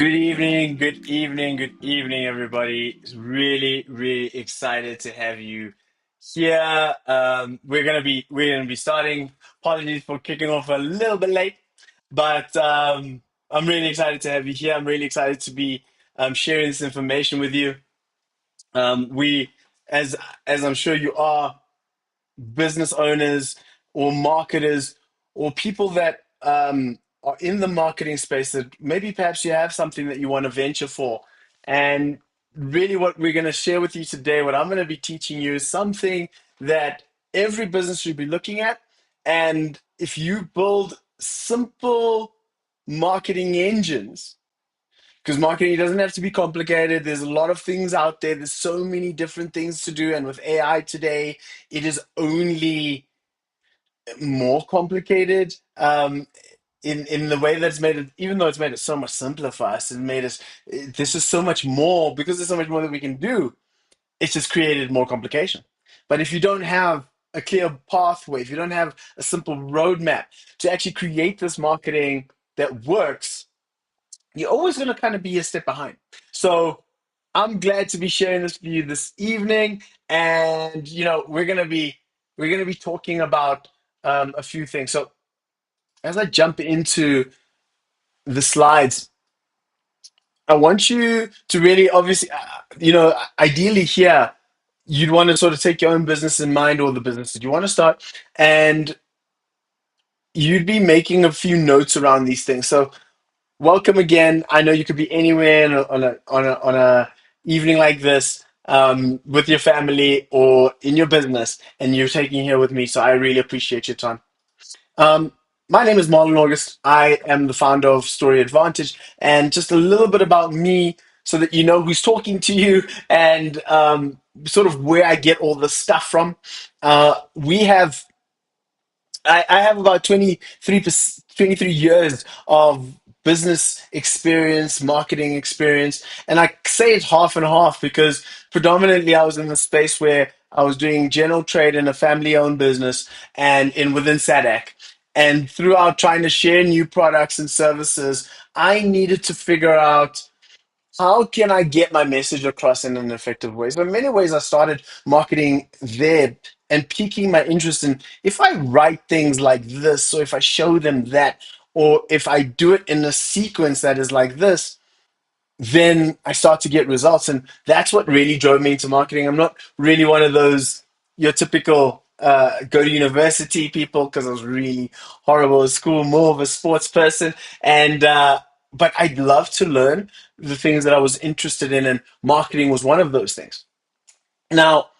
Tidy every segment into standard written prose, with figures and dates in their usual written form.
Good evening, everybody. It's really excited to have you here. We're gonna be starting. Apologies for kicking off a little bit late, but I'm really excited to have you here. I'm really excited to be sharing this information with you. We, as I'm sure you are, business owners or marketers or people that are in the marketing space that maybe perhaps you have something that you want to venture for. And really, what we're going to share with you today, what I'm going to be teaching you, is something that every business should be looking at. And if you build simple marketing engines, because marketing doesn't have to be complicated. There's a lot of things out there. There's so many different things to do. And with AI today, it is only more complicated in the way that's made it, even though it's made it so much simpler for us and made us, there's just so much more because there's so much more that we can do. It's just created more complication. But if you don't have a clear pathway, if you don't have a simple roadmap to actually create this marketing that works, you're always going to kind of be a step behind. So I'm glad to be sharing this with you this evening, and we're gonna be talking about a few things. So as I jump into the slides, I want you to really, obviously, ideally here, you'd want to sort of take your own business in mind or the business that you want to start, and you'd be making a few notes around these things. So welcome again. I know you could be anywhere on a evening like this with your family or in your business, and you're taking here with me. So I really appreciate your time. Um, my name is Marlon August. I am the founder of Story Advantage, and just a little bit about me so that you know who's talking to you and sort of where I get all the stuff from. We have I have about 23 years of business experience, marketing experience, and I say it's half and half because predominantly I was in the space where I was doing general trade in a family-owned business and in within SADC. And throughout trying to share new products and services, I needed to figure out how can I get my message across in an effective way? So in many ways, I started marketing there and piquing my interest in if I write things like this, or if I show them that, or if I do it in a sequence that is like this, then I start to get results. And that's what really drove me into marketing. I'm not really one of those your typical go to university people because I was really horrible at school, more of a sports person. And but I'd love to learn the things that I was interested in, and marketing was one of those things. Now,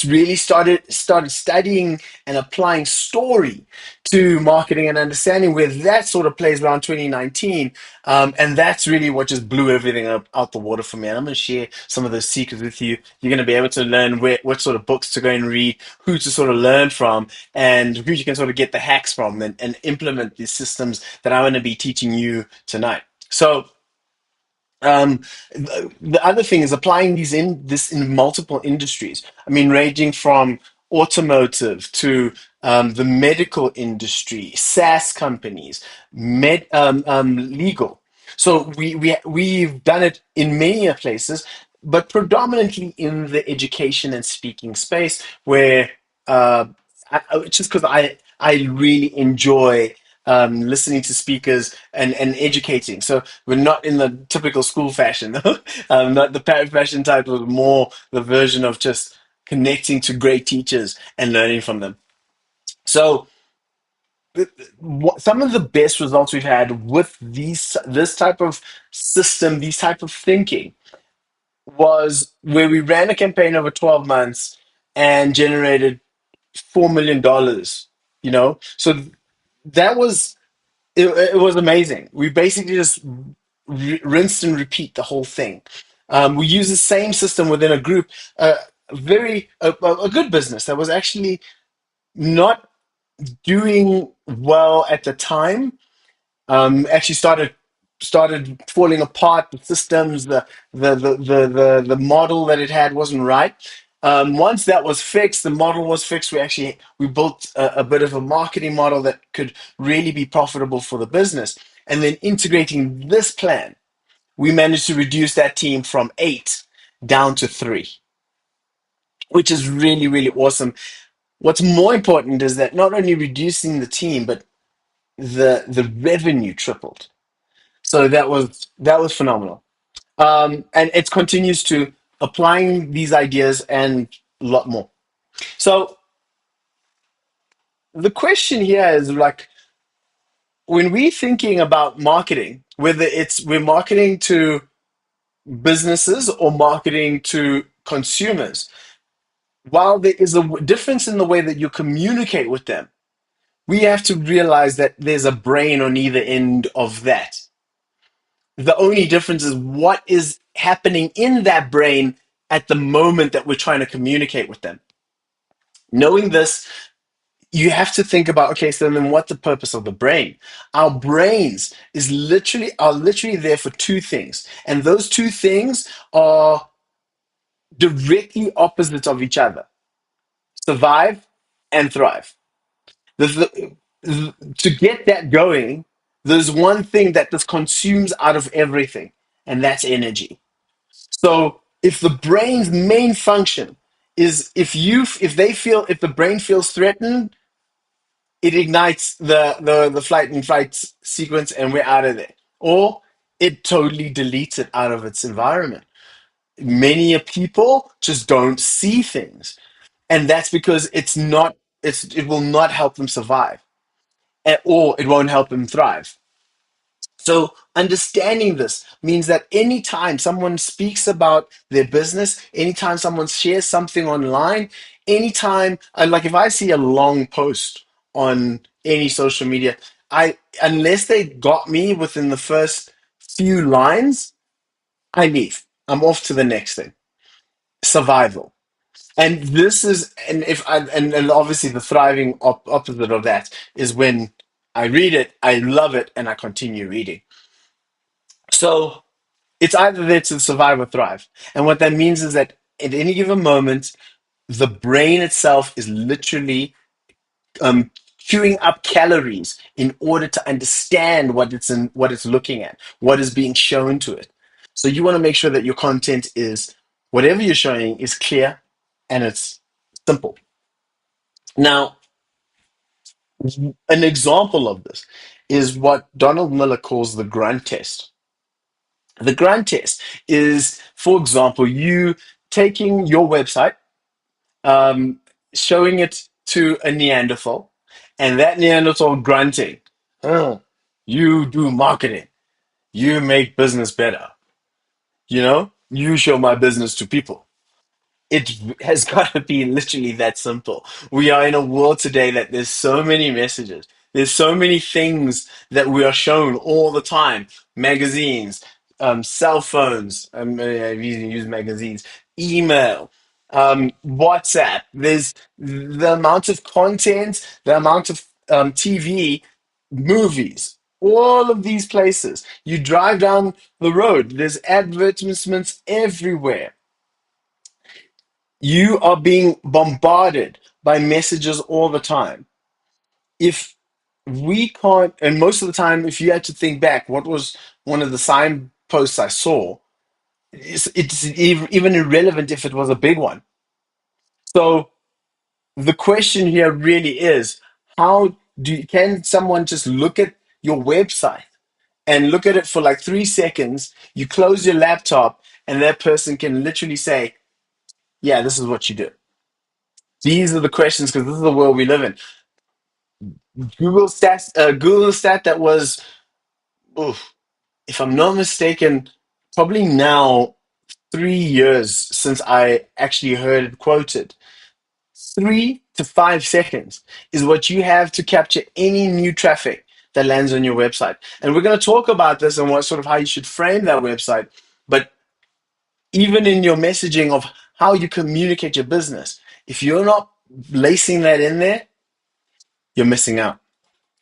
really started studying and applying story to marketing and understanding where that sort of plays around 2019, and that's really what just blew everything up out the water for me. And I'm going to share some of those secrets with you. You're going to be able to learn what sort of books to go and read, who to sort of learn from, and who you can sort of get the hacks from, and implement these systems that I'm going to be teaching you tonight. So the other thing is applying this in multiple industries. I mean, ranging from automotive to the medical industry, SaaS companies, legal. So we've done it in many places, but predominantly in the education and speaking space, where uh, just because I really enjoy listening to speakers and educating. So we're not in the typical school fashion, not the parrot fashion type, but more the version of just connecting to great teachers and learning from them. So some of the best results we've had with this type of system, these type of thinking, was where we ran a campaign over 12 months and generated $4 million. So that was it was amazing. We basically just rinsed and repeat the whole thing. We use the same system within a group, a good business that was actually not doing well at the time. Actually started falling apart. The systems, the model that it had wasn't right. Once that was fixed, the model was fixed. We built a bit of a marketing model that could really be profitable for the business. and then integrating this plan, we managed to reduce that team from 8 down to 3, which is really, really awesome. What's more important is that not only reducing the team, but the revenue tripled. So that was phenomenal. And it continues to applying these ideas and a lot more. So the question here is like when we're thinking about marketing, whether it's we're marketing to businesses or marketing to consumers, while there is a difference in the way that you communicate with them, we have to realize that there's a brain on either end of that. The only difference is what is happening in that brain at the moment that we're trying to communicate with them. Knowing this, you have to think about, okay, so then what's the purpose of the brain? Our brains are literally there for two things, and those two things are directly opposites of each other: survive and thrive. To get that going, there's one thing that this consumes out of everything, and that's energy. So if the brain's main function is if the brain feels threatened, it ignites the flight and fight sequence and we're out of there. Or it totally deletes it out of its environment. Many people just don't see things. And that's because it will not help them survive. Or it won't help them thrive. So understanding this means that anytime someone speaks about their business, anytime someone shares something online, anytime like if I see a long post on any social media, I unless they got me within the first few lines, I leave. I'm off to the next thing. Survival. And this is and if I and obviously the thriving opposite of that is when I read it, I love it, and I continue reading. So it's either there to survive or thrive. And what that means is that at any given moment, the brain itself is literally um, queuing up calories in order to understand what it's looking at, what is being shown to it. So you want to make sure that your content is whatever you're showing is clear and it's simple. Now, an example of this is what Donald Miller calls the grunt test. The grunt test is, for example, you taking your website, um, showing it to a Neanderthal, and that Neanderthal grunting, "Oh, you do marketing, you make business better, you show my business to people." It has got to be literally that simple. We are in a world today that there's so many messages. There's so many things that we are shown all the time. Magazines, cell phones, I've even used magazines, email, WhatsApp. There's the amount of content, the amount of TV, movies, all of these places. You drive down the road, there's advertisements everywhere. You are being bombarded by messages all the time. If we can't, and most of the time, if you had to think back, what was one of the signposts I saw? It's even irrelevant if it was a big one. So the question here really is, can someone just look at your website and look at it for like 3 seconds? You close your laptop, and that person can literally say, "Yeah, this is what you do." These are the questions because this is the world we live in. Google stat that was, oof, if I'm not mistaken, probably now 3 years since I actually heard it quoted. 3 to 5 seconds is what you have to capture any new traffic that lands on your website. And we're going to talk about this and what sort of how you should frame that website. But even in your messaging of how you communicate your business, if you're not lacing that in there, you're missing out.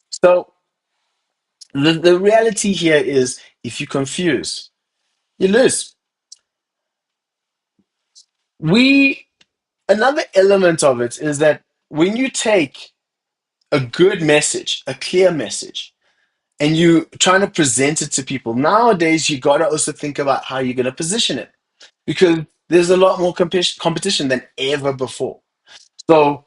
So the reality here is if you confuse, you lose. We Another element of it is that when you take a good message, a clear message, and you trying to present it to people. Nowadays, you got to also think about how you're going to position it because there's a lot more competition than ever before. So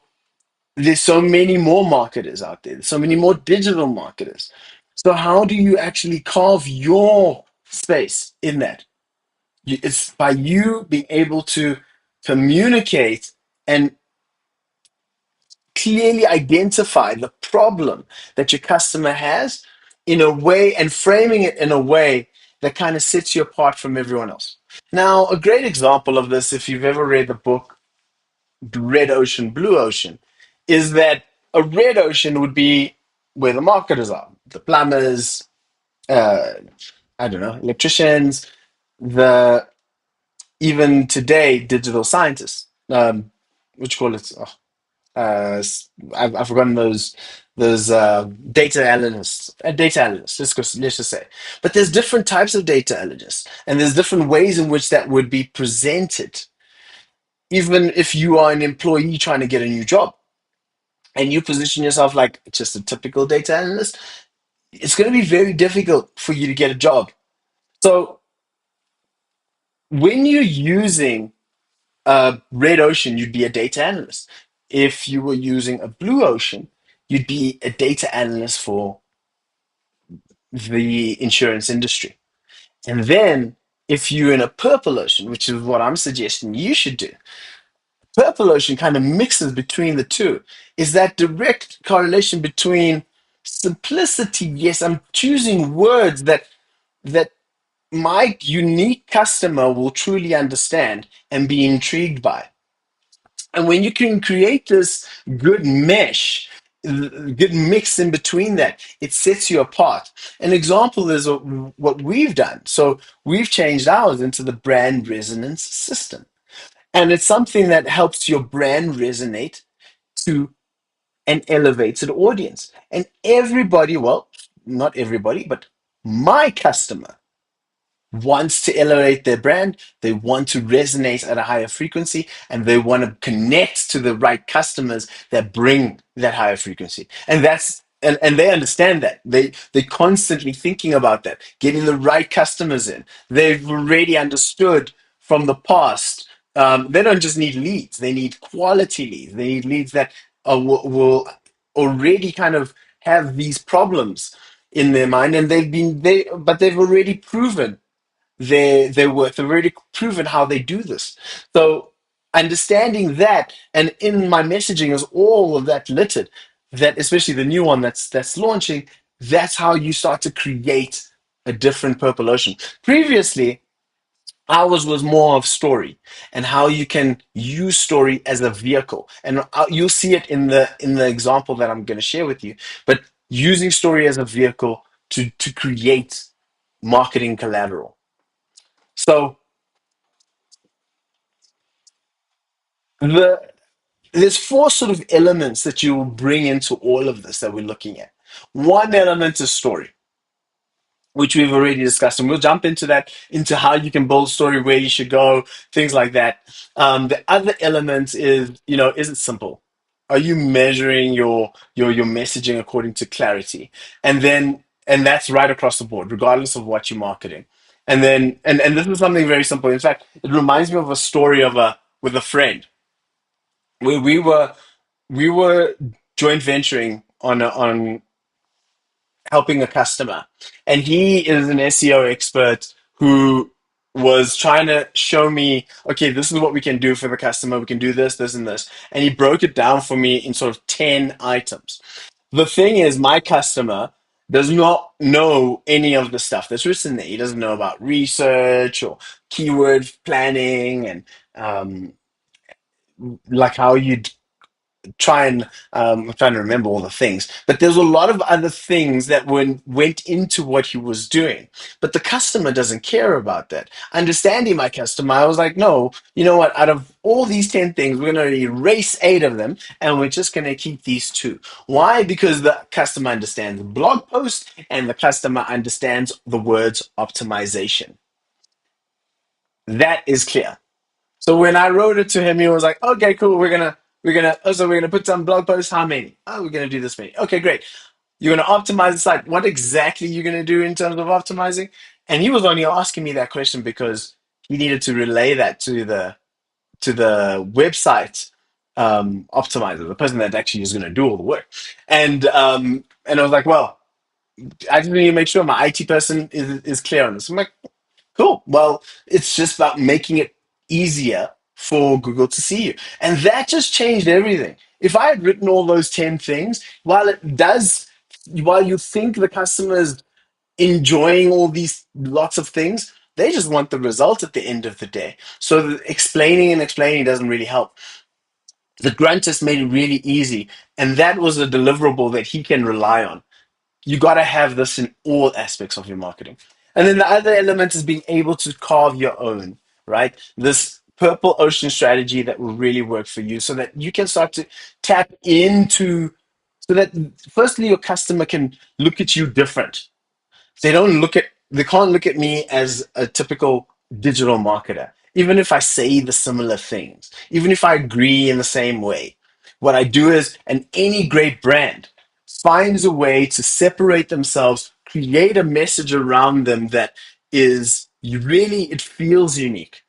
there's so many more marketers out there, so many more digital marketers. So how do you actually carve your space in that? It's by you being able to communicate and clearly identify the problem that your customer has in a way and framing it in a way that kind of sets you apart from everyone else. Now, a great example of this, if you've ever read the book Red Ocean, Blue Ocean, is that a red ocean would be where the marketers are, the plumbers, uh, I don't know, electricians, the even today digital scientists. What you call it? I've forgotten those data analysts. Let's just say, but there's different types of data analysts, and there's different ways in which that would be presented. Even if you are an employee trying to get a new job, and you position yourself like just a typical data analyst, it's going to be very difficult for you to get a job. So when you're using red ocean, you'd be a data analyst. If you were using a blue ocean, you'd be a data analyst for the insurance industry. And then if you're in a purple ocean, which is what I'm suggesting you should do, purple ocean kind of mixes between the two. Is that direct correlation between simplicity? Yes, I'm choosing words that my unique customer will truly understand and be intrigued by. And when you can create this good mesh, good mix in between that, it sets you apart. An example is what we've done. So we've changed ours into the brand resonance system. And it's something that helps your brand resonate to an elevated audience. And everybody, well, not everybody, but my customer wants to elevate their brand, they want to resonate at a higher frequency, and they want to connect to the right customers that bring that higher frequency. And they understand that. They're constantly thinking about that, getting the right customers in. They've already understood from the past. They don't just need leads, they need quality leads. They need leads that will already kind of have these problems in their mind, and they've already proven their worth. They've already proven how they do this. So understanding that, and in my messaging is all of that littered. That especially the new one that's launching. That's how you start to create a different purple ocean. Previously, ours was more of story and how you can use story as a vehicle, and you'll see it in the example that I'm going to share with you. But using story as a vehicle to create marketing collateral. So the there's four sort of elements that you will bring into all of this that we're looking at. One element is story, which we've already discussed, and we'll jump into that, into how you can build story, where you should go, things like that. The other element is, is it simple? Are you measuring your messaging according to clarity? And that's right across the board, regardless of what you're marketing. And this is something very simple. In fact, it reminds me of a story of a with a friend where we were joint venturing on helping a customer, and he is an SEO expert who was trying to show me, okay, this is what we can do for the customer. We can do this, this, and this, and he broke it down for me in sort of 10 items. The thing is, my customer does not know any of the stuff that's written there. He doesn't know about research or keyword planning and like how you'd try and I'm trying to remember all the things, but there's a lot of other things that went into what he was doing. But the customer doesn't care about that. Understanding my customer, I was like, no, you know what? Out of all these 10 things, we're going to erase 8 of them, and we're just going to keep these 2. Why? Because the customer understands blog post, and the customer understands the words optimization. That is clear. So when I wrote it to him, he was like, "Okay, cool. We're gonna put some blog posts. How many? Oh, we're gonna do this many. Okay, great. You're going to optimize the site. What exactly you're going to do in terms of optimizing? And he was only asking me that question because he needed to relay that to the website optimizer, the person that actually is going to do all the work. And I was like, well, I just need to make sure my IT person is clear on this. I'm like, cool. Well, it's just about making it easier for Google to see you. And that just changed everything. If I had written all those 10 things, while you think the customer is enjoying all these lots of things, they just want the result at the end of the day. So explaining and explaining doesn't really help. The grunt just made it really easy. And that was a deliverable that he can rely on. You got to have this in all aspects of your marketing. And then the other element is being able to carve your own, right? This purple ocean strategy that will really work for you so that you can start to tap into, so that firstly, your customer can look at you different. They can't look at me as a typical digital marketer, even if I say the similar things, even if I agree in the same way. What I do is, and any great brand finds a way to separate themselves, create a message around them that is really, it feels unique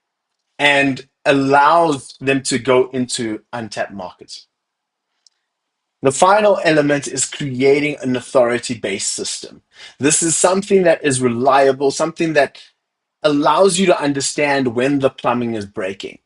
and allows them to go into untapped markets. The final element is creating an authority based system. This is something that is reliable, something that allows you to understand when the plumbing is breaking,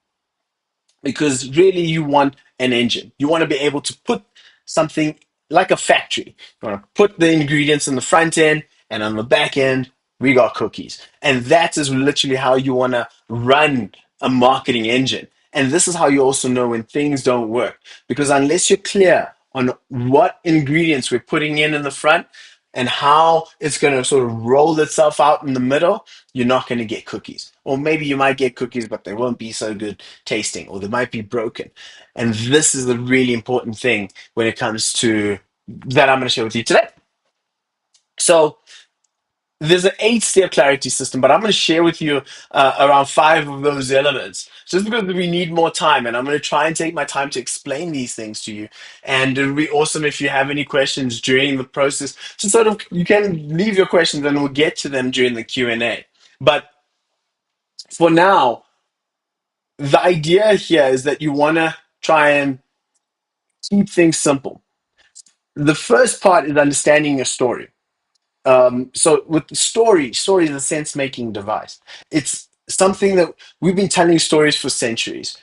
because really you want an engine. You want to be able to put something like a factory. You want to put the ingredients in the front end, and on the back end, we got cookies. And that is literally how you want to run a marketing engine. And this is how you also know when things don't work. Because unless you're clear on what ingredients we're putting in the front and how it's going to sort of roll itself out in the middle, you're not going to get cookies. Or maybe you might get cookies, but they won't be so good tasting, or they might be broken. And this is the really important thing when it comes to that I'm going to share with you today. So there's an 8 step clarity system, but I'm going to share with you around 5 of those elements just because we need more time. And I'm going to try and take my time to explain these things to you. And it would be awesome if you have any questions during the process. So sort of you can leave your questions and we'll get to them during the Q&A. But for now, the idea here is that you want to try and keep things simple. The first part is understanding your story. So with the story is a sense-making device. It's something that we've been telling stories for centuries.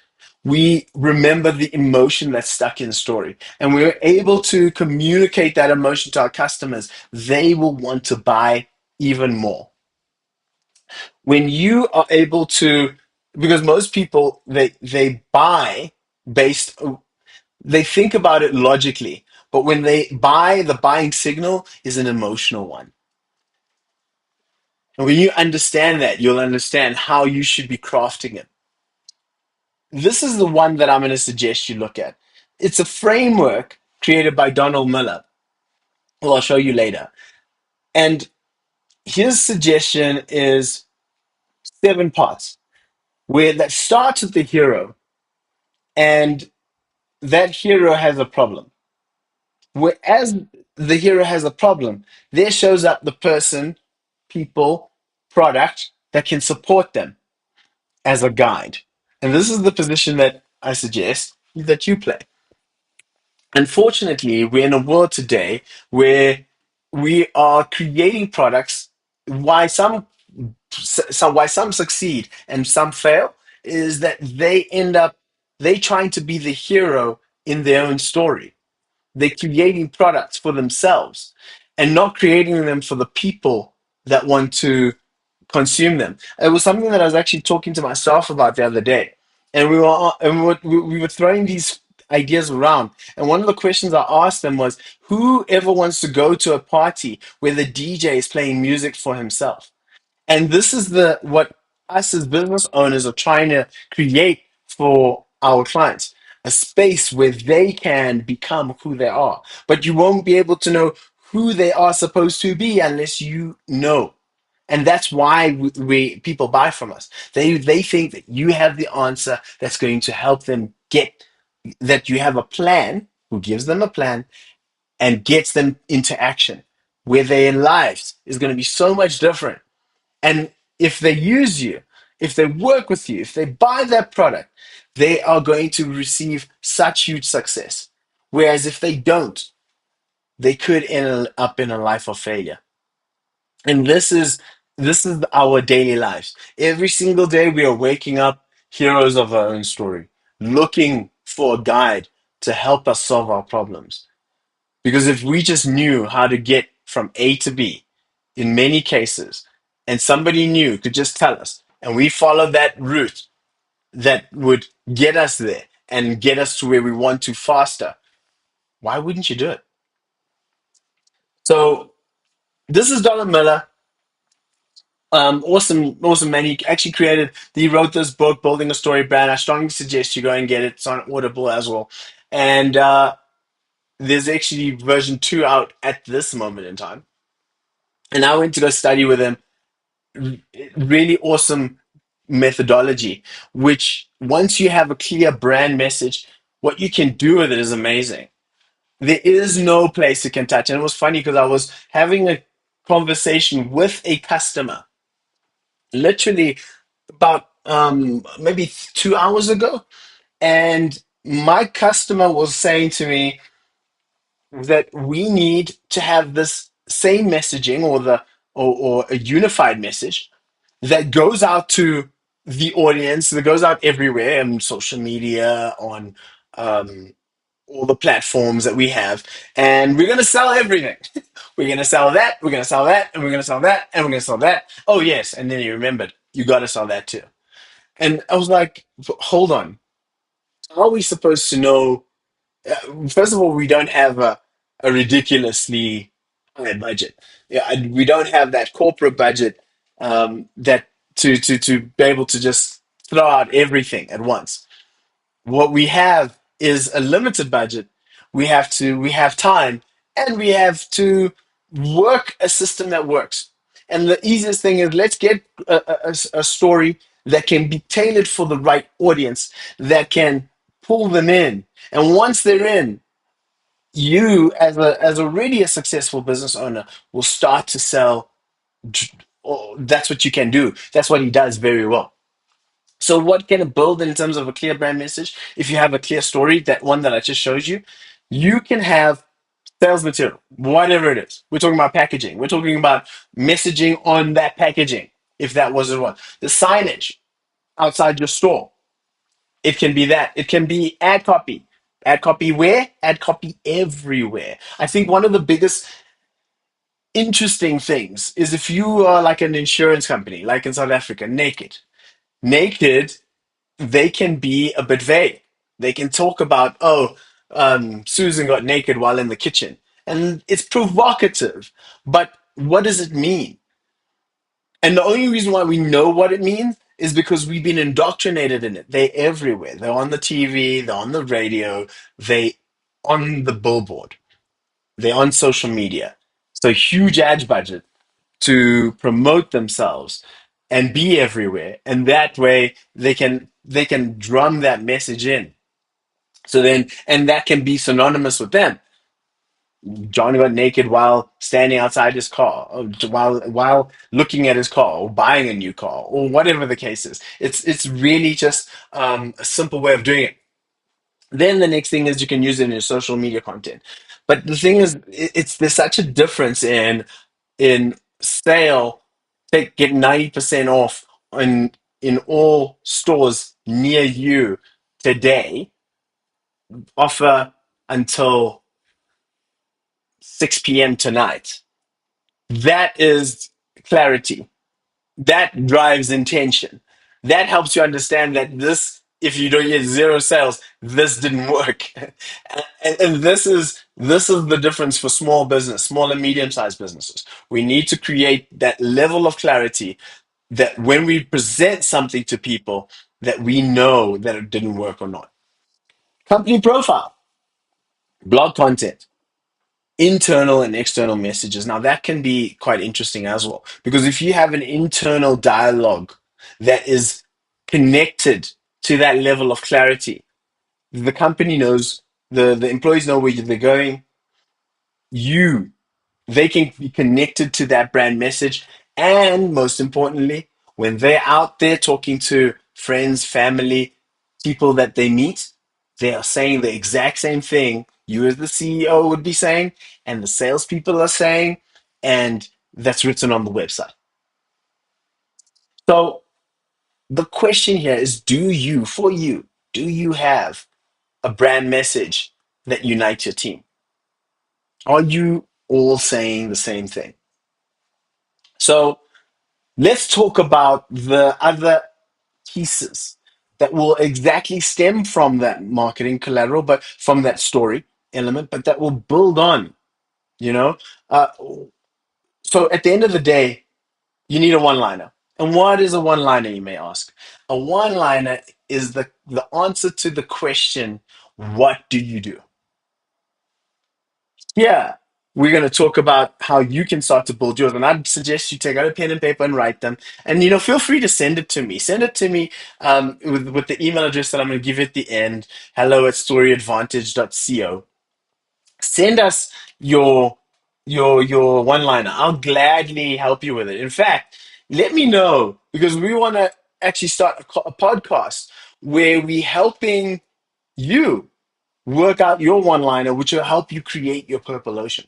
We remember the emotion that's stuck in the story, and we're able to communicate that emotion to our customers. They will want to buy even more. When you are able to, because most people they buy based, they think about it logically, but when they buy, the buying signal is an emotional one. And when you understand that, you'll understand how you should be crafting it. This is the one that I'm going to suggest you look at. It's a framework created by Donald Miller. Well, I'll show you later. And his suggestion is 7 parts, where that starts with the hero, and that hero has a problem. Whereas the hero has a problem, there shows up the person, people, product that can support them as a guide. And this is the position that I suggest that you play. Unfortunately, we're in a world today where we are creating products. Why some succeed and some fail is that they trying to be the hero in their own story. They're creating products for themselves and not creating them for the people that want to consume them. It was something that I was actually talking to myself about the other day, and we were throwing these ideas around. And one of the questions I asked them was, "Who ever wants to go to a party where the DJ is playing music for himself?" And this is the what us as business owners are trying to create for our clients. A space where they can become who they are. But you won't be able to know who they are supposed to be unless you know. And that's why people buy from us. They think that you have the answer that's going to help them get, that you have a plan, who gives them a plan, and gets them into action, where their lives is going to be so much different. And if they use you, if they work with you, if they buy that product, they are going to receive such huge success. Whereas if they don't, they could end up in a life of failure. And this is our daily lives. Every single day we are waking up heroes of our own story, looking for a guide to help us solve our problems. Because if we just knew how to get from A to B, in many cases, and somebody new could just tell us, and we follow that route that would get us there and get us to where we want to faster, why wouldn't you do it? So this is Donald Miller. Awesome, awesome man. He wrote this book, Building a Story Brand. I strongly suggest you go and get it. It's on Audible as well. And there's actually version 2 out at this moment in time. And I went to go study with him. Really awesome methodology, which once you have a clear brand message, what you can do with it is amazing. There is no place you can touch. And it was funny because I was having a conversation with a customer literally about maybe 2 hours ago. And my customer was saying to me that we need to have this same messaging or a unified message that goes out to the audience, that goes out everywhere on social media, on um, all the platforms that we have, and we're going to sell everything. We're going to sell that, we're going to sell that, and we're going to sell that, and we're going to sell that. Oh, yes. And then he remembered, you got to sell that too. And I was like, hold on. How are we supposed to know? First of all, we don't have a ridiculously high budget. Yeah, we don't have that corporate budget that to be able to just throw out everything at once. What we have is a limited budget. We have time, and we have to work a system that works. And the easiest thing is let's get a story that can be tailored for the right audience, that can pull them in. And once they're in, you as already a successful business owner will start to sell. Oh, that's what you can do. That's what he does very well. So what can it build in terms of a clear brand message? If you have a clear story, that one that I just showed you, you can have sales material, whatever it is. We're talking about packaging. We're talking about messaging on that packaging, if that wasn't one. The signage outside your store. It can be that. It can be ad copy. Ad copy where? Ad copy everywhere. I think one of the biggest interesting things is if you are like an insurance company, like in South Africa, Naked. Naked, they can be a bit vague. They can talk about, oh, Susan got naked while in the kitchen. And it's provocative. But what does it mean? And the only reason why we know what it means is because we've been indoctrinated in it. They're everywhere. They're on the TV, they're on the radio, they on the billboard, they're on social media. So huge ad budget to promote themselves and be everywhere. And that way they can drum that message in. So then and that can be synonymous with them. John got naked while standing outside his car, or while looking at his car, or buying a new car, or whatever the case is. It's really just a simple way of doing it. Then the next thing is you can use it in your social media content. But the thing is, it's there's such a difference in sale. Get 90% off in all stores near you today. Offer until 6 p.m. tonight. That is clarity. That drives intention. That helps you understand that this, if you don't get zero sales, this didn't work. And this is the difference for small business, small and medium-sized businesses. We need to create that level of clarity that when we present something to people, that we know that it didn't work or not. Company profile, blog content, internal and external messages. Now, that can be quite interesting as well, because if you have an internal dialogue that is connected to that level of clarity, the company knows, the employees know where they're going, you they can be connected to that brand message. And most importantly, when they're out there talking to friends, family, people that they meet, they are saying the exact same thing you as the CEO would be saying, and the salespeople are saying, and that's written on the website. So the question here is, do you have a brand message that unites your team? Are you all saying the same thing? So let's talk about the other pieces that will exactly stem from that marketing collateral, but from that story element, but that will build on, you know? Uh, so at the end of the day, you need a one liner. And what is a one liner, you may ask? A one liner is the answer to the question, what do you do? Yeah, we're going to talk about how you can start to build yours. And I'd suggest you take out a pen and paper and write them. And, feel free to send it to me. Send it to me with the email address that I'm going to give at the end, hello@storyadvantage.co. Send us your your one liner. I'll gladly help you with it. In fact, let me know because we want to actually start a podcast where we helping you work out your one liner, which will help you create your purple ocean.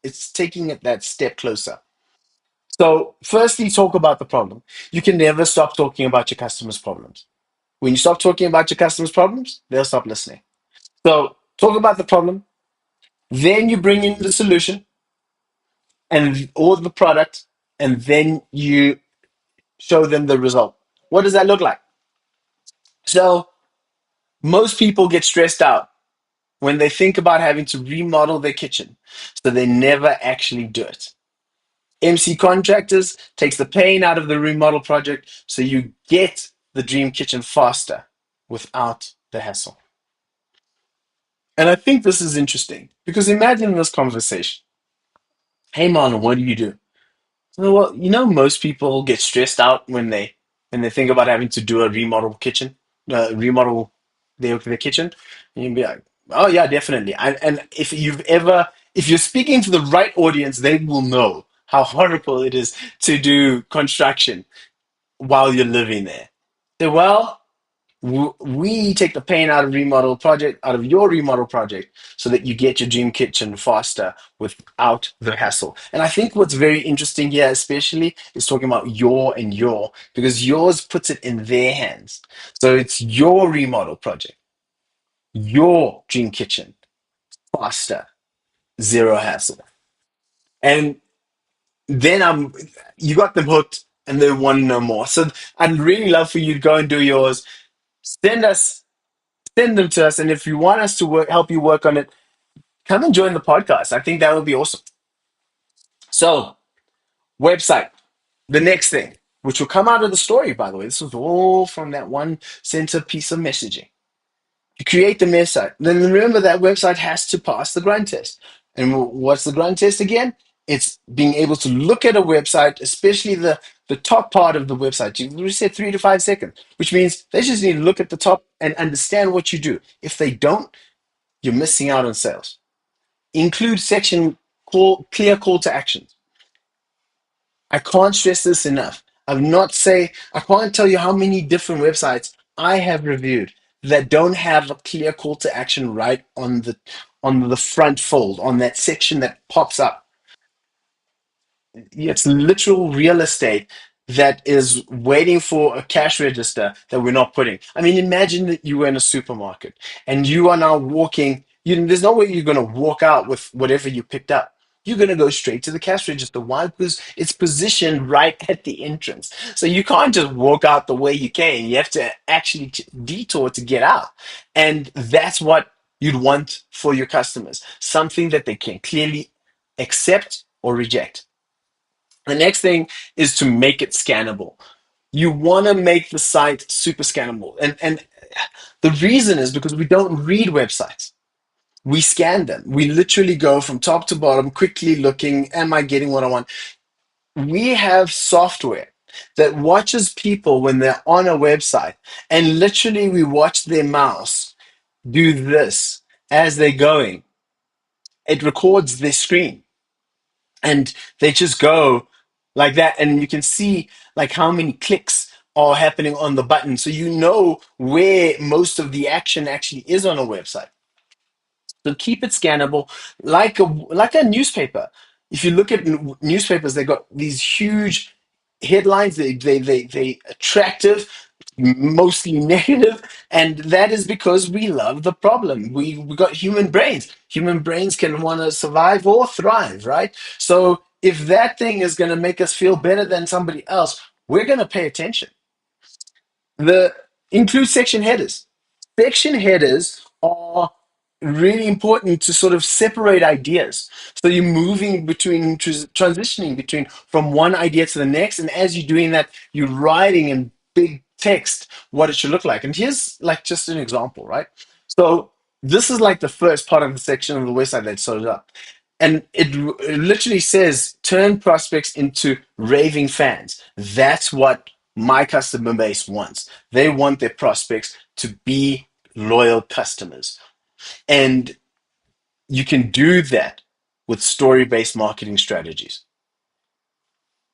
It's taking it that step closer. So, firstly, talk about the problem. You can never stop talking about your customers' problems. When you stop talking about your customers' problems, they'll stop listening. So, talk about the problem. Then you bring in the solution and or the product, and then you show them the result. What does that look like? So, most people get stressed out when they think about having to remodel their kitchen, so they never actually do it. MC Contractors takes the pain out of the remodel project so you get the dream kitchen faster without the hassle. And I think this is interesting because imagine this conversation. Hey Marlon, what do you do? Well, most people get stressed out when they think about having to do a remodel kitchen, remodel their kitchen. And you'd be like, oh yeah, definitely. And if you're speaking to the right audience, they will know how horrible it is to do construction while you're living there. So, well, we take the pain out of your remodel project, so that you get your dream kitchen faster without the hassle. And I think what's very interesting here, especially, is talking about your, because yours puts it in their hands. So it's your remodel project, your dream kitchen, faster, zero hassle. And then you got them hooked and they want to know more. So I'd really love for you to go and do yours. Send us send them to us. And if you want us to help you work on it, come and join the podcast. I think that would be awesome. So, website, the next thing, which will come out of the story, by the way. This was all from that one center piece of messaging. You create the website. Then remember that website has to pass the grind test. And what's the grind test again? It's being able to look at a website, especially the top part of the website. You said 3 to 5 seconds, which means they just need to look at the top and understand what you do. If they don't, you're missing out on sales. Include section clear call to action. I can't stress this enough. I can't tell you how many different websites I have reviewed that don't have a clear call to action right on the front fold, on that section that pops up. It's literal real estate that is waiting for a cash register that we're not putting. I mean, imagine that you were in a supermarket and you are now walking. There's no way you're going to walk out with whatever you picked up. You're going to go straight to the cash register. Why? Because it's positioned right at the entrance. So you can't just walk out the way you came. You have to actually detour to get out. And that's what you'd want for your customers, something that they can clearly accept or reject. The next thing is to make it scannable. You want to make the site super scannable. And the reason is because we don't read websites. We scan them. We literally go from top to bottom, quickly looking, am I getting what I want? We have software that watches people when they're on a website, and literally we watch their mouse do this as they're going. it records their screen, and they just go like that, and you can see like how many clicks are happening on the button, so you know where most of the action actually is on a website. So keep it scannable, like a newspaper. If you look at newspapers, they got these huge headlines. They attractive, mostly negative, and that is because we love the problem. We got human brains. Human brains can want to survive or thrive, right? So if that thing is going to make us feel better than somebody else, we're going to pay attention. The include section headers. Section headers are really important to sort of separate ideas. So you're moving between transitioning between from one idea to the next, and as you're doing that, you're writing in big text what it should look like. And here's like just an example, right? So this is like the first part of the section of the website that shows up. And it literally says turn prospects into raving fans. That's what my customer base wants. They want their prospects to be loyal customers. And you can do that with story based marketing strategies.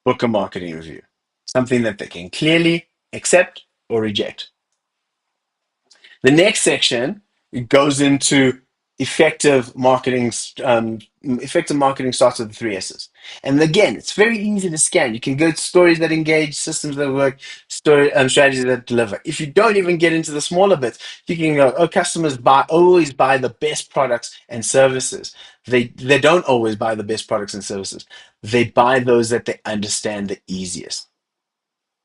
Book a marketing review, something that they can clearly accept or reject. The next section goes into effective marketing. Effective marketing starts with the three S's. And again, it's very easy to scan. You can go to stories that engage, systems that work, strategies that deliver. If you don't even get into the smaller bits, you can go, oh, customers always buy the best products and services. They don't always buy the best products and services. They buy those that they understand the easiest.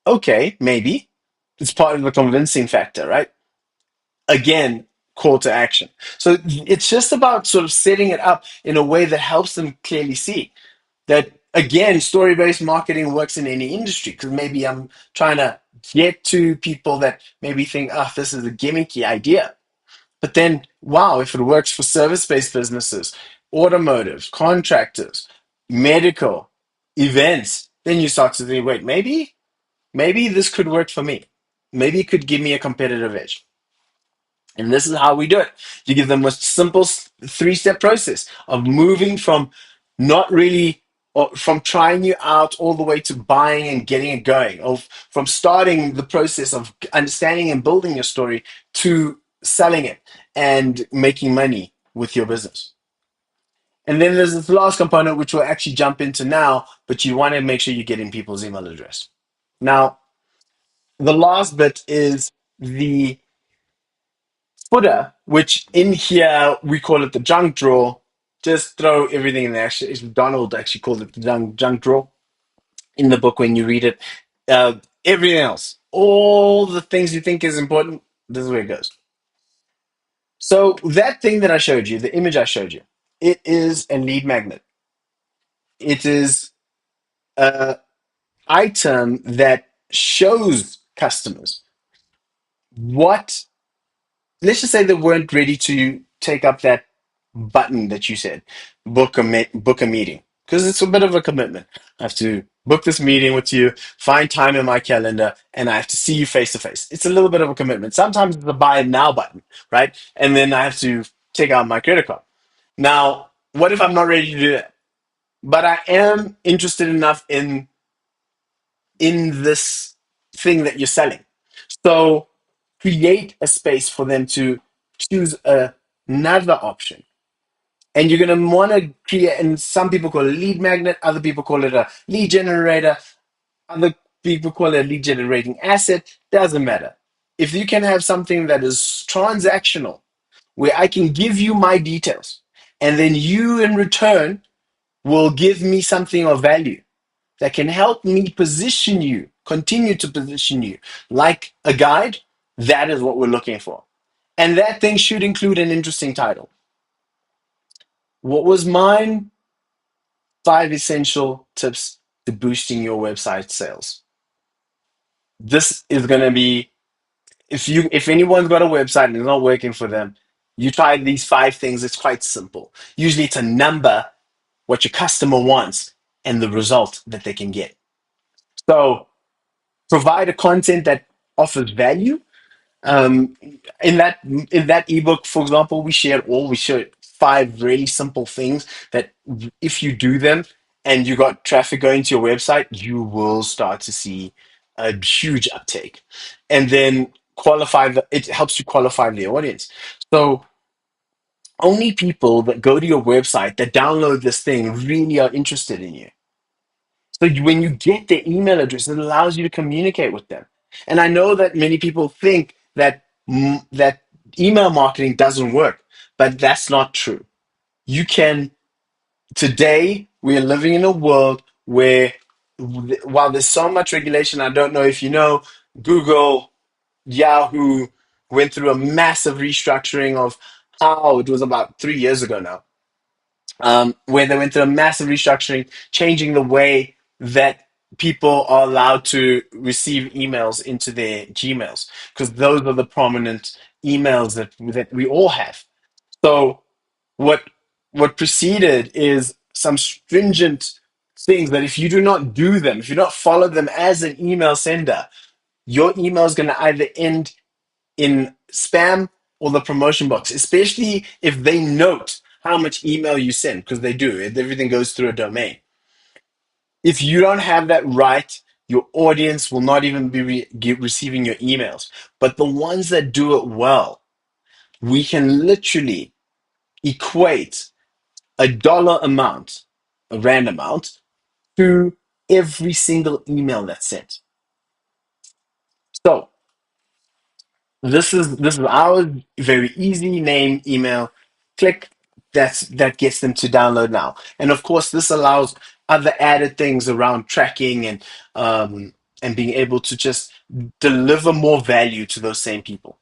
Okay, maybe. It's part of the convincing factor, right? Again, call to action. So it's just about sort of setting it up in a way that helps them clearly see that, again, story based marketing works in any industry, because maybe I'm trying to get to people that maybe think, oh, this is a gimmicky idea. But then, wow, if it works for service based businesses, automotive, contractors, medical, events, then you start to think, wait, maybe this could work for me. Maybe it could give me a competitive edge. And this is how we do it. You give them a simple three-step process of moving from not really, or from trying you out all the way to buying and getting it going, or from starting the process of understanding and building your story to selling it and making money with your business. And then there's this last component, which we'll actually jump into now, but you want to make sure you get in people's email address. Now, the last bit is the footer, which in here we call it the junk drawer. Just throw everything in there. Actually, Donald actually called it the junk drawer in the book when you read it. Uh, Everything else, all the things you think is important, this is where it goes. So that thing that I showed you, the image I showed you, it is a lead magnet. It is an item that shows customers what, let's just say they weren't ready to take up that button that you said, book a meeting, because it's a bit of a commitment. I have to book this meeting with you, find time in my calendar, and I have to see you face to face. It's a little bit of a commitment. Sometimes it's a buy now button, right? And then I have to take out my credit card. Now, what if I'm not ready to do that? But I am interested enough in this thing that you're selling. So create a space for them to choose another option. And you're going to want to create, and some people call it a lead magnet, other people call it a lead generator, other people call it a lead generating asset. Doesn't matter. If you can have something that is transactional, where I can give you my details, and then you in return will give me something of value that can help me position you, continue to position you like a guide, that is what we're looking for. And that thing should include an interesting title. What was mine? 5 essential tips to boosting your website sales. This is going to be, if anyone's got a website and it's not working for them, you try these 5 things. It's quite simple. Usually it's a number, what your customer wants, and the result that they can get. So provide a content that offers value. Um, in that ebook, for example, we shared 5 really simple things that if you do them and you got traffic going to your website, you will start to see a huge uptake. And then it helps you qualify the audience. So only people that go to your website that download this thing really are interested in you. So when you get their email address, it allows you to communicate with them. And I know that many people think that that email marketing doesn't work, but that's not true. You can Today we are living in a world where while there's so much regulation, I don't know if you know, Google, Yahoo went through a massive restructuring of how it was about 3 years ago now, where they went through a massive restructuring, changing the way that people are allowed to receive emails into their Gmails, because those are the prominent emails that we all have. So what what preceded is some stringent things that if you do not do them, if you don't follow them as an email sender, your email is going to either end in spam or the promotion box, especially if they note how much email you send, because they do. Everything goes through a domain. If you don't have that right, your audience will not even be receiving your emails. But the ones that do it well, we can literally equate a dollar amount, a rand amount, to every single email that's sent. So this is our very easy name, email, click. That gets them to download now. And of course, this allows other added things around tracking and being able to just deliver more value to those same people.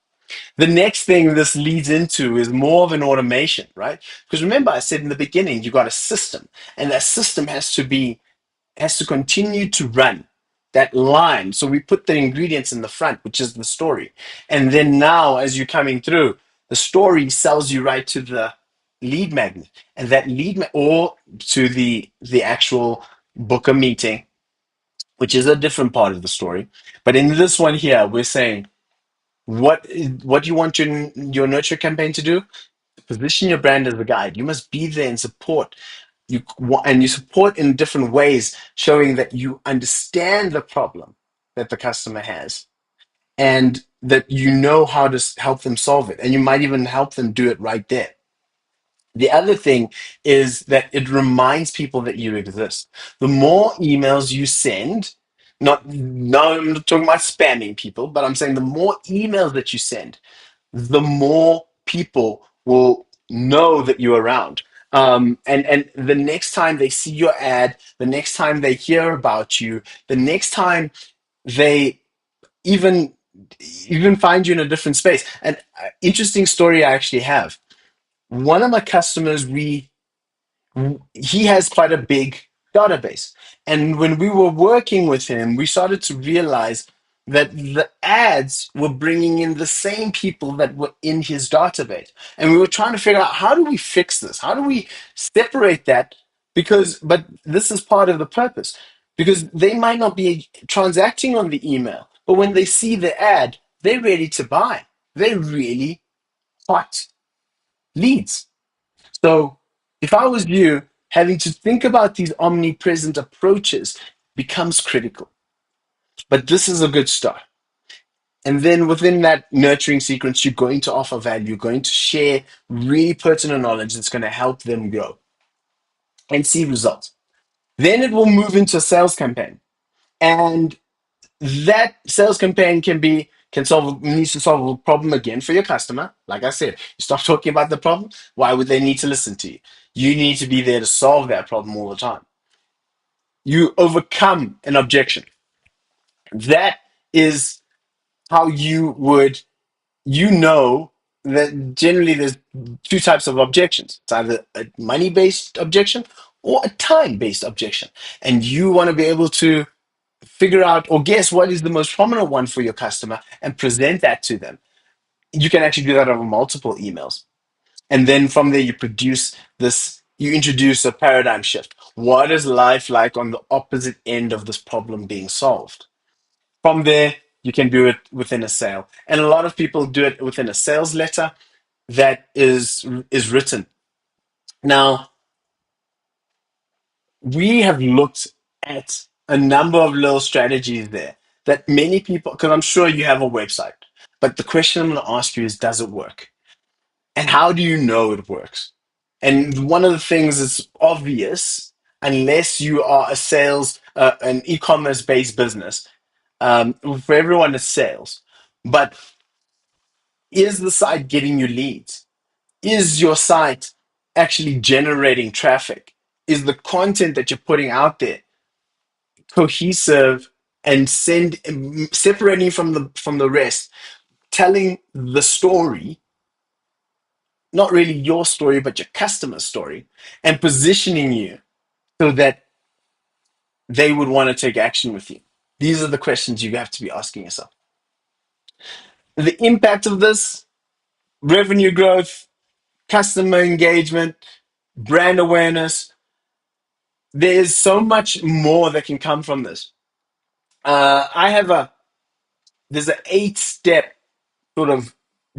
The next thing this leads into is more of an automation, right? Because remember, I said in the beginning, you got a system, and that system has to continue to run that line. So we put the ingredients in the front, which is the story. And then now, as you're coming through, the story sells you right to the lead magnet, and that or to the actual book a meeting, which is a different part of the story. But in this one here, we're saying what do you want your nurture campaign to do? Position your brand as a guide. You must be there and support you support in different ways, showing that you understand the problem that the customer has and that you know how to help them solve it, and you might even help them do it right there. The other thing is that it reminds people that you exist. The more emails you send, not no, I'm not talking about spamming people, but I'm saying the more emails that you send, the more people will know that you're around. And the next time they see your ad, the next time they hear about you, the next time they even even find you in a different space. An interesting story I actually have. One of my customers, we he has quite a big database. And when we were working with him, we started to realize that the ads were bringing in the same people that were in his database. And we were trying to figure out, how do we fix this? How do we separate that? But this is part of the purpose, because they might not be transacting on the email, but when they see the ad, they're ready to buy. They're really hot leads. So if I was you, having to think about these omnipresent approaches becomes critical. But this is a good start. And then within that nurturing sequence, you're going to offer value, you're going to share really pertinent knowledge that's going to help them grow and see results. Then it will move into a sales campaign. And that sales campaign needs to solve a problem again for your customer. Like I said, you stop talking about the problem. Why would they need to listen to you? You need to be there to solve that problem all the time. You overcome an objection. That is how you know that generally there's two types of objections. It's either a money-based objection or a time-based objection. And you want to be able to figure out or guess what is the most prominent one for your customer and present that to them. You can actually do that over multiple emails. And then from there, you introduce a paradigm shift. What is life like on the opposite end of this problem being solved? From there, you can do it within a sale. And a lot of people do it within a sales letter that is written. Now, we have looked at a number of little strategies there that many people, because I'm sure you have a website, but the question I'm going to ask you is, does it work? And how do you know it works? And one of the things that's obvious, unless you are a sales, an e-commerce based business, for everyone it's sales. But is the site getting you leads? Is your site actually generating traffic? Is the content that you're putting out there cohesive and separating from the rest, telling the story, not really your story, but your customer's story, and positioning you so that they would want to take action with you? These are the questions you have to be asking yourself. The impact of this: revenue growth, customer engagement, brand awareness. There is so much more that can come from this. I have a There's an 8 step sort of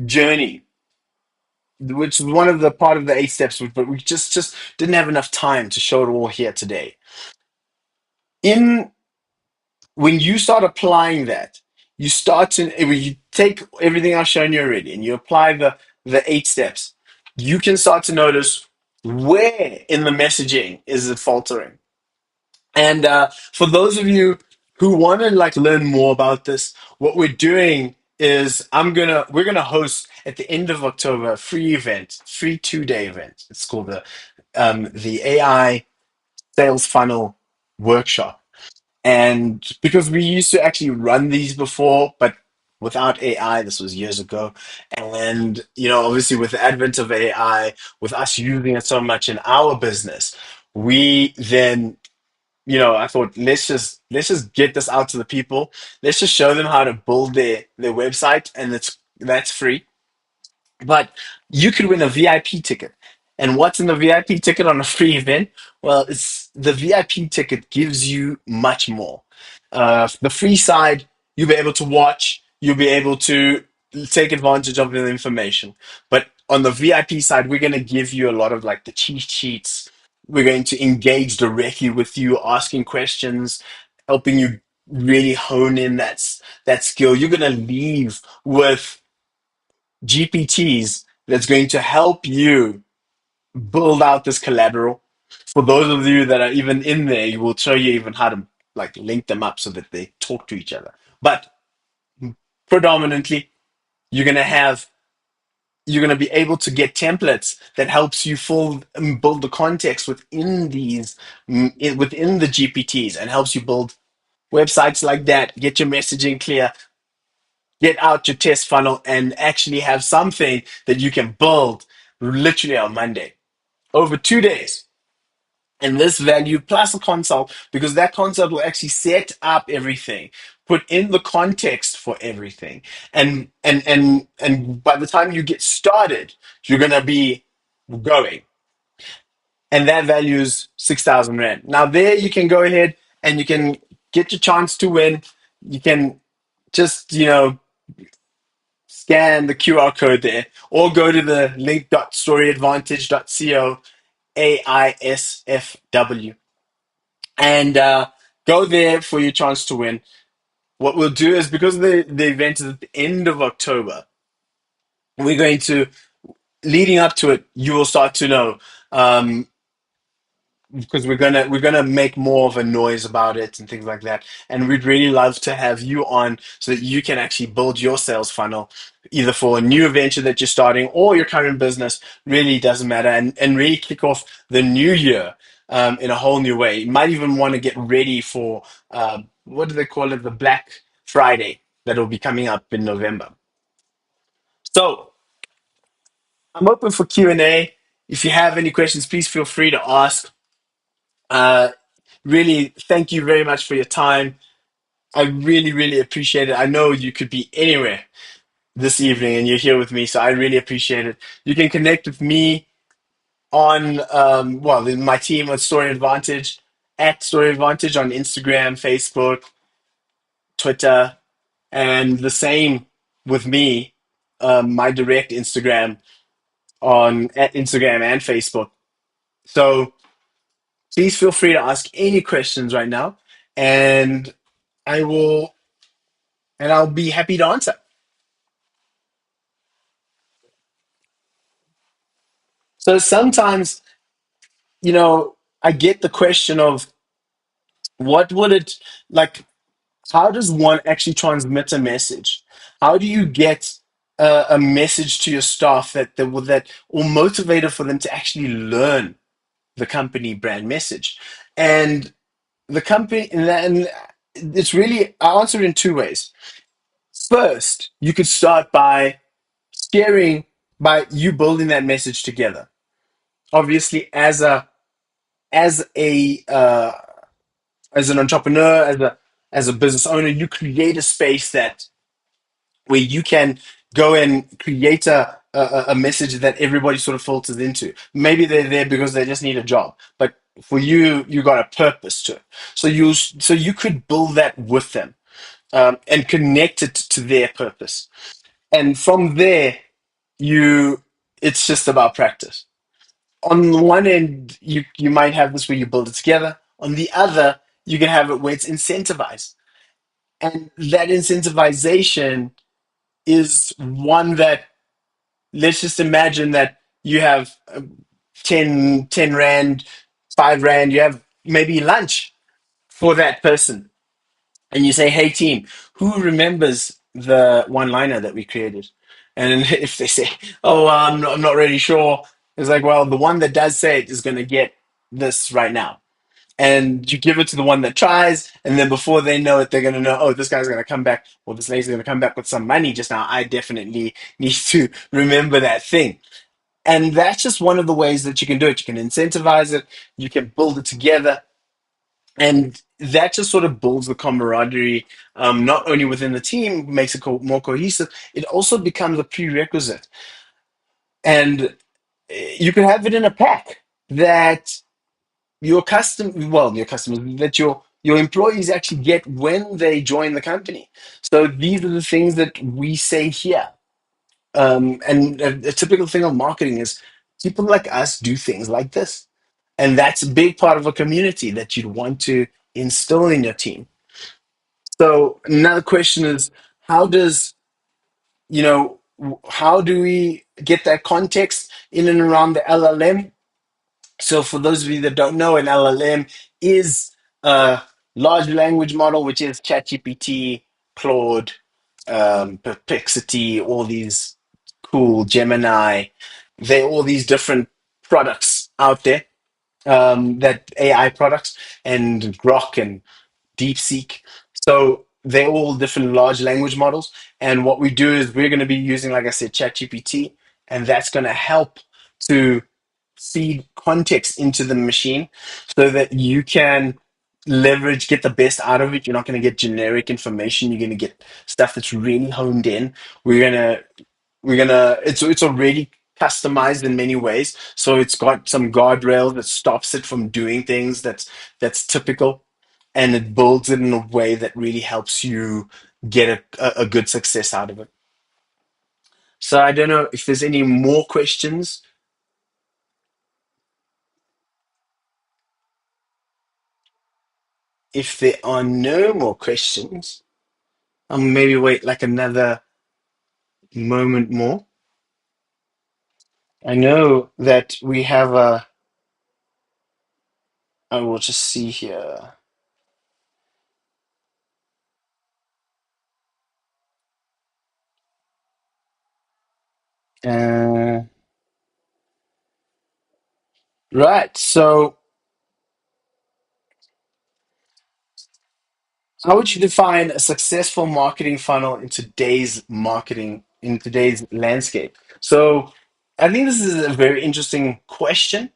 journey, which is one of the part of the 8 steps, but we just didn't have enough time to show it all here today. In When you start applying that, you start to when you take everything I've shown you already and you apply the 8 steps, you can start to notice where in the messaging is it faltering. And for those of you who want to like learn more about this, what we're doing is we're gonna host at the end of October a free event, free 2-day event. It's called the AI Sales Funnel Workshop. And because we used to actually run these before, but without AI, this was years ago. And obviously with the advent of AI, with us using it so much in our business, we then I thought let's just get this out to the people. Let's just show them how to build their website, and that's free. But you could win a VIP ticket. And what's in the VIP ticket on a free event? Well, it's the VIP ticket gives you much more. The free side, you'll be able to watch, you'll be able to take advantage of the information. But on the VIP side, we're going to give you a lot of like the cheat sheets. We're going to engage directly with you, asking questions, helping you really hone in that skill. You're going to leave with GPTs that's going to help you build out this collateral. For those of you that are even in there, it will show you even how to like link them up so that they talk to each other. But predominantly, you're gonna have you're gonna be able to get templates that helps you build the context within within the GPTs and helps you build websites like that. Get your messaging clear, get out your test funnel, and actually have something that you can build literally on Monday over 2 days. And this value plus a consult, because that consult will actually set up everything, put in the context for everything. And by the time you get started, you're gonna be going. And that value is 6,000 Rand. Now there you can go ahead and you can get your chance to win. You can just, scan the QR code there, or go to the link.storyadvantage.co AISFW and go there for your chance to win. What we'll do is, because the event is at the end of October, we're going to, leading up to it, you will start to know. Because we're gonna make more of a noise about it and things like that. And we'd really love to have you on so that you can actually build your sales funnel, either for a new venture that you're starting or your current business. Really doesn't matter, and really kick off the new year in a whole new way. You might even want to get ready for what do they call it, the Black Friday that will be coming up in November. So I'm open for Q&A. If you have any questions, please feel free to ask. Uh, Really, thank you very much for your time. I really, really appreciate it. I know you could be anywhere this evening and you're here with me, so I really appreciate it. You can connect with me on, my team on Story Advantage, at Story Advantage on Instagram, Facebook, Twitter, and the same with me, my direct Instagram on at Instagram and Facebook. So please feel free to ask any questions right now, and I will, and I'll be happy to answer. So sometimes, I get the question of what would it like? How does one actually transmit a message? How do you get a message to your staff that or motivator for them to actually learn the company brand message? And the company, and it's really, I answer it in two ways. First, you could start by sharing, by you building that message together. Obviously, as a as an entrepreneur, as a business owner, you create a space that where you can go and create a message that everybody sort of filters into. Maybe they're there because they just need a job, but for you, you got a purpose to it. So you could build that with them, and connect it to their purpose. And from there, you it's just about practice. On the one end, you might have this where you build it together. On the other, you can have it where it's incentivized. And that incentivization is one that, let's just imagine that you have 10 rand, 5 rand, you have maybe lunch for that person. And you say, hey, team, who remembers the one liner that we created? And if they say, oh, I'm not really sure, it's like, well, the one that does say it is going to get this right now. And you give it to the one that tries, and then before they know it, they're going to know, oh, this guy's going to come back, or this lady's going to come back with some money just now. I definitely need to remember that thing. And that's just one of the ways that you can do it. You can incentivize it, you can build it together, and that just sort of builds the camaraderie, not only within the team, makes it more cohesive, it also becomes a prerequisite. And you can have it in a pack that your customers, that your employees actually get when they join the company. So these are the things that we say here. And a typical thing of marketing is people like us do things like this. And that's a big part of a community that you'd want to instill in your team. So another question is, how does, how do we get that context in and around the LLM? So, for those of you that don't know, an LLM is a large language model, which is ChatGPT, Claude, Perplexity, all these cool Gemini. They're all these different products out there, that AI products, and Grok and DeepSeek. So they're all different large language models. And what we do is we're going to be using, like I said, ChatGPT, and that's going to help to feed context into the machine so that you can get the best out of it. You're not going to get generic information. You're going to get stuff that's really honed in. It's already customized in many ways. So it's got some guardrail that stops it from doing things that's typical, and it builds it in a way that really helps you get a good success out of it. So I don't know if there's any more questions. If there are no more questions, I'll maybe wait like another moment more. I know that we have I will just see here. Uh, right. So, how would you define a successful marketing funnel in today's landscape? So, I think this is a very interesting question,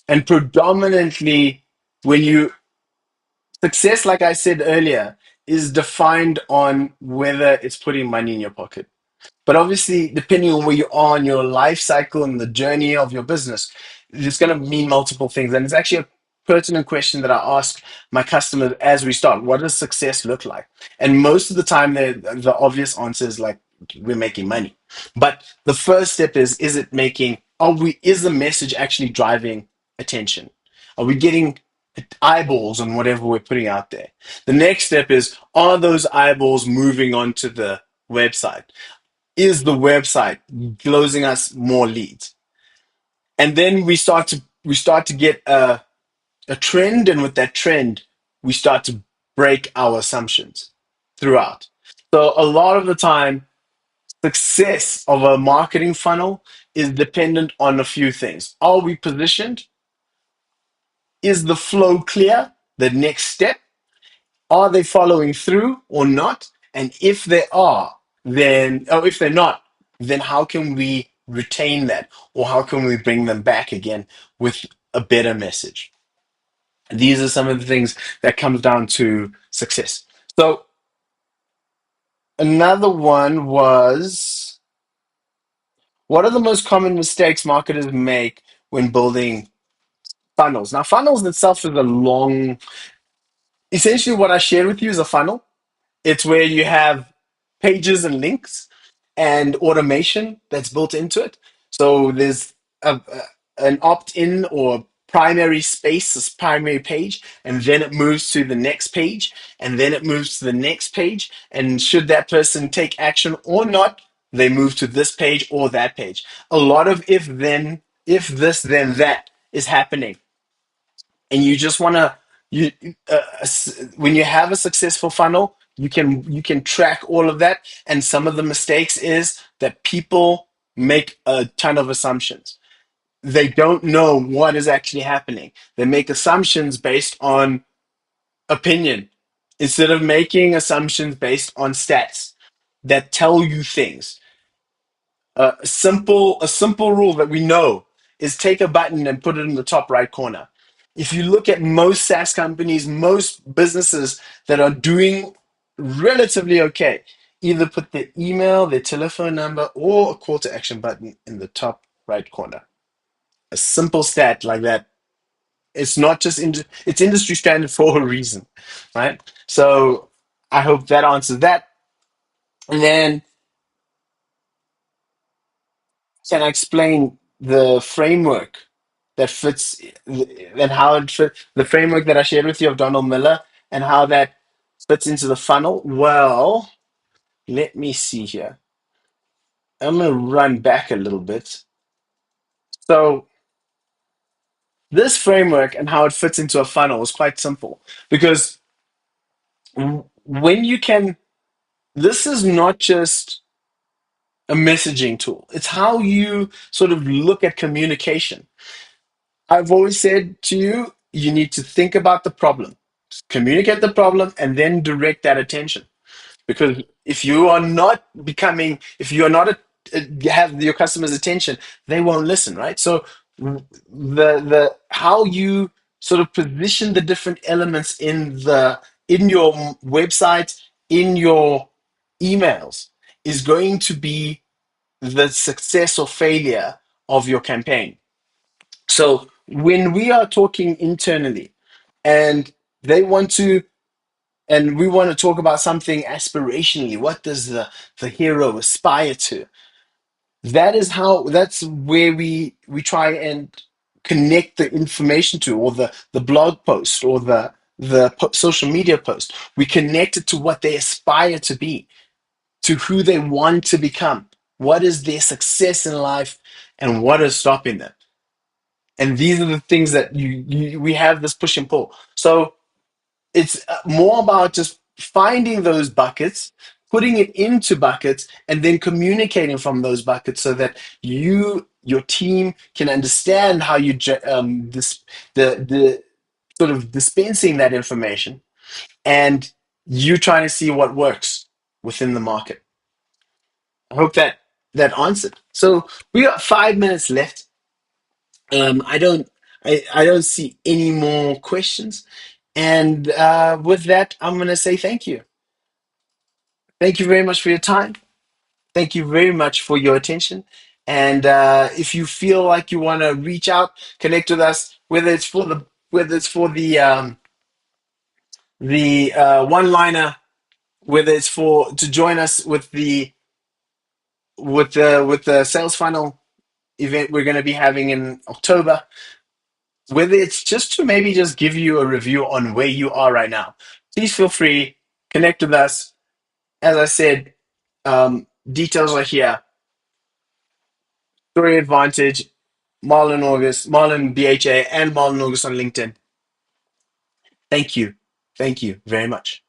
and predominantly when you success, like I said earlier, is defined on whether it's putting money in your pocket. But obviously, depending on where you are in your life cycle and the journey of your business, it's going to mean multiple things. And it's actually a pertinent question that I ask my customers as we start. What does success look like? And most of the time, the obvious answer is like, we're making money. But the first step is it making, is the message actually driving attention? Are we getting eyeballs on whatever we're putting out there? The next step is, are those eyeballs moving onto the website? Is the website closing us more leads? And then we start to get a trend, and with that trend, we start to break our assumptions throughout. So a lot of the time, success of a marketing funnel is dependent on a few things. Are we positioned? Is the flow clear? The next step, are they following through or not? And if they are, then, or if they're not, then how can we retain that? Or how can we bring them back again with a better message? These are some of the things that comes down to success. So another one was, what are the most common mistakes marketers make when building funnels? Now, funnels itself is a long, essentially what I shared with you is a funnel. It's where you have pages and links and automation that's built into it. So there's an opt-in or primary space, this primary page, and then it moves to the next page, and then it moves to the next page. And should that person take action or not, they move to this page or that page. A lot of if this, then that is happening, and you just want to you when you have a successful funnel, you can track all of that. And some of the mistakes is that people make a ton of assumptions. They don't know what is actually happening. They make assumptions based on opinion instead of making assumptions based on stats that tell you things. A simple rule that we know is take a button and put it in the top right corner. If you look at most SaaS companies, most businesses that are doing relatively okay, either put their email, their telephone number, or a call to action button in the top right corner. A simple stat like that. It's not just it's industry standard for a reason, right? So I hope that answers that. And then can I explain the framework that fits and how it fits, the framework that I shared with you of Donald Miller and how that fits into the funnel? Well, let me see here. I'm going to run back a little bit. So, this framework and how it fits into a funnel is quite simple because when you can, this is not just a messaging tool, it's how you sort of look at communication. I've always said to you, you need to think about the problem, communicate the problem, and then direct that attention. Because if you are not have your customers' attention, they won't listen, right? So the how you sort of position the different elements in your website, in your emails, is going to be the success or failure of your campaign. So when we are talking internally and they want to, and we want to talk about something aspirationally, what does the hero aspire to? That's where we try and connect the information to, or the blog post or the social media post. We connect it to what they aspire to be, to who they want to become. What is their success in life and what is stopping them? And these are the things that we have this push and pull. So it's more about just finding those buckets, putting it into buckets, and then communicating from those buckets so that your team can understand how the sort of dispensing that information, and you trying to see what works within the market. I hope that answered. So we got 5 minutes left. I don't I don't see any more questions. And with that, I'm gonna say thank you. Thank you very much for your time. Thank you very much for your attention. And if you feel like you want to reach out, connect with us, whether it's for the one liner, whether it's for to join us with the sales funnel event we're going to be having in October. whether it's just to maybe just give you a review on where you are right now. Please feel free, connect with us. As I said, details are here. Story Advantage, Marlon August, Marlon BHA, and Marlon August on LinkedIn. Thank you. Thank you very much.